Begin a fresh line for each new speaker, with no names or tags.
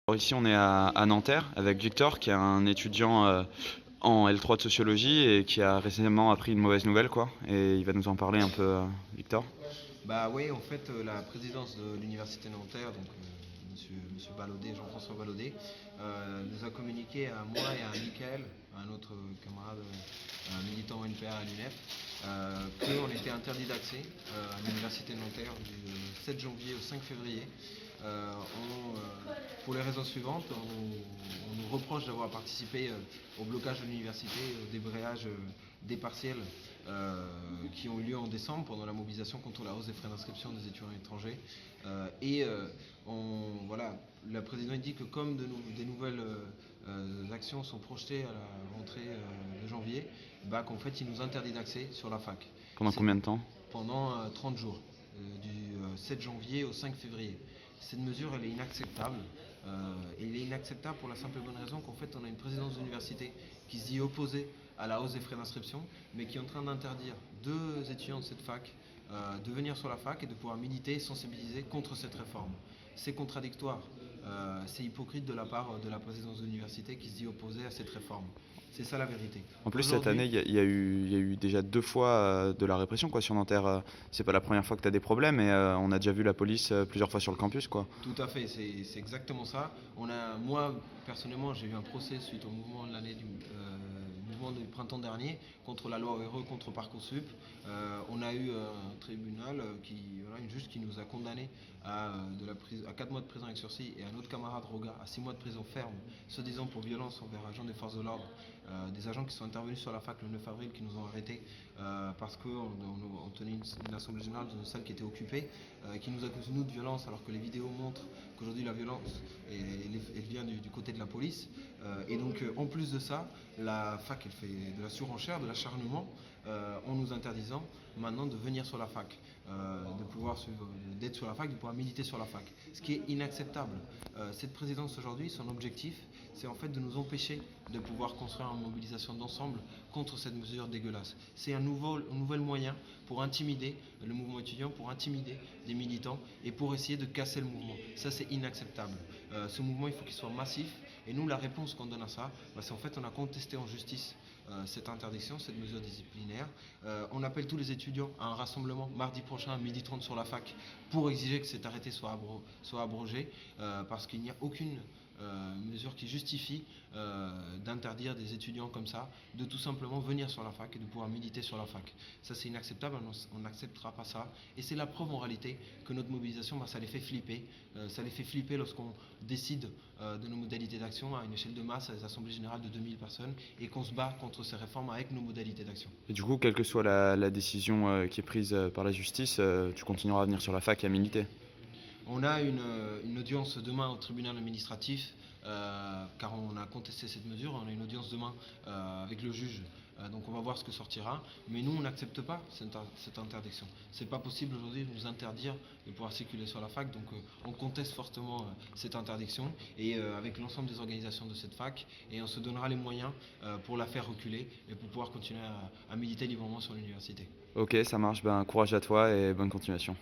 Alors ici, on est à Nanterre avec Victor, qui est un étudiant en L3 de sociologie et qui a récemment appris une mauvaise nouvelle, quoi. Et il va nous en parler un peu, Victor.
Bah oui, en fait, la présidence de l'Université Nanterre, donc monsieur Ballaudet, Jean-François Ballaudet, nous a communiqué à moi et à Mickaël, un autre camarade militant NPA à l'UNEF, qu'on était interdit d'accès à l'Université de Nanterre du 7 janvier au 5 février. Pour les raisons suivantes, on nous reproche d'avoir participé au blocage de l'université, au débrayage des partiels qui ont eu lieu en décembre pendant la mobilisation contre la hausse des frais d'inscription des étudiants étrangers. Voilà, la présidente dit que comme des nouvelles actions sont projetées à la rentrée de janvier, qu'en fait il nous interdit d'accès sur la fac.
Pendant combien de temps?
Pendant 30 jours, du 7 janvier au 5 février. Cette mesure, elle est inacceptable. Elle est inacceptable pour la simple et bonne raison qu'en fait, on a une présidence d'université qui se dit opposée à la hausse des frais d'inscription, mais qui est en train d'interdire deux étudiants de cette fac de venir sur la fac et de pouvoir militer et sensibiliser contre cette réforme. C'est contradictoire, c'est hypocrite de la part de la présidence de l'université qui se dit opposée à cette réforme. C'est ça la vérité.
En plus, cette année, il y a eu déjà 2 fois de la répression, quoi, sur Nanterre. C'est pas la première fois que tu as des problèmes, et on a déjà vu la police plusieurs fois sur le campus, quoi.
Tout à fait, c'est exactement ça. Moi, personnellement, j'ai eu un procès suite au mouvement de l'année mouvement du printemps dernier contre la loi Heureux contre Parcoursup. On a eu un tribunal une juge qui nous a condamnés à 4 mois de prison avec sursis et un autre camarade Roga à 6 mois de prison ferme, se disant pour violence envers agents des forces de l'ordre. Des agents qui sont intervenus sur la fac le 9 avril qui nous ont arrêtés parce qu'on tenait une assemblée générale dans une salle qui était occupée, qui nous accusent nous de violence alors que les vidéos montrent qu'aujourd'hui la violence elle vient du côté de la police. Et donc en plus de ça, la fac elle fait de la surenchère, de l'acharnement en nous interdisant maintenant de venir sur la fac, d'être sur la fac, de pouvoir militer sur la fac. Ce qui est inacceptable. Cette présidence aujourd'hui, son objectif, c'est en fait de nous empêcher de pouvoir construire une mobilisation d'ensemble contre cette mesure dégueulasse. C'est un nouvel moyen pour intimider le mouvement étudiant, pour intimider les militants et pour essayer de casser le mouvement. Ça, c'est inacceptable. Ce mouvement, il faut qu'il soit massif. Et nous, la réponse qu'on donne à ça, c'est en fait on a contesté en justice cette interdiction, cette mesure disciplinaire. On appelle tous les étudiants à un rassemblement mardi prochain à 12h30 sur la fac pour exiger que cet arrêté soit abrogé parce qu'il n'y a aucune mesure qui justifie d'interdire des étudiants comme ça de tout simplement venir sur la fac et de pouvoir militer sur la fac. Ça, c'est inacceptable, on n'acceptera pas ça. Et c'est la preuve en réalité que notre mobilisation, ça les fait flipper. Ça les fait flipper lorsqu'on décide de nos modalités d'action à une échelle de masse à des assemblées générales de 2000 personnes et qu'on se bat contre ces réformes avec nos modalités d'action.
Et du coup, quelle que soit la décision qui est prise par la justice, tu continueras à venir sur la fac et à militer.
On a une audience demain au tribunal administratif car on a contesté cette mesure. On a une audience demain avec le juge. Donc on va voir ce que sortira. Mais nous, on n'accepte pas cette interdiction. C'est pas possible aujourd'hui de nous interdire de pouvoir circuler sur la fac. Donc on conteste fortement cette interdiction et avec l'ensemble des organisations de cette fac. Et on se donnera les moyens pour la faire reculer et pour pouvoir continuer à militer librement sur l'université.
Ok, ça marche. Ben, courage à toi et bonne continuation.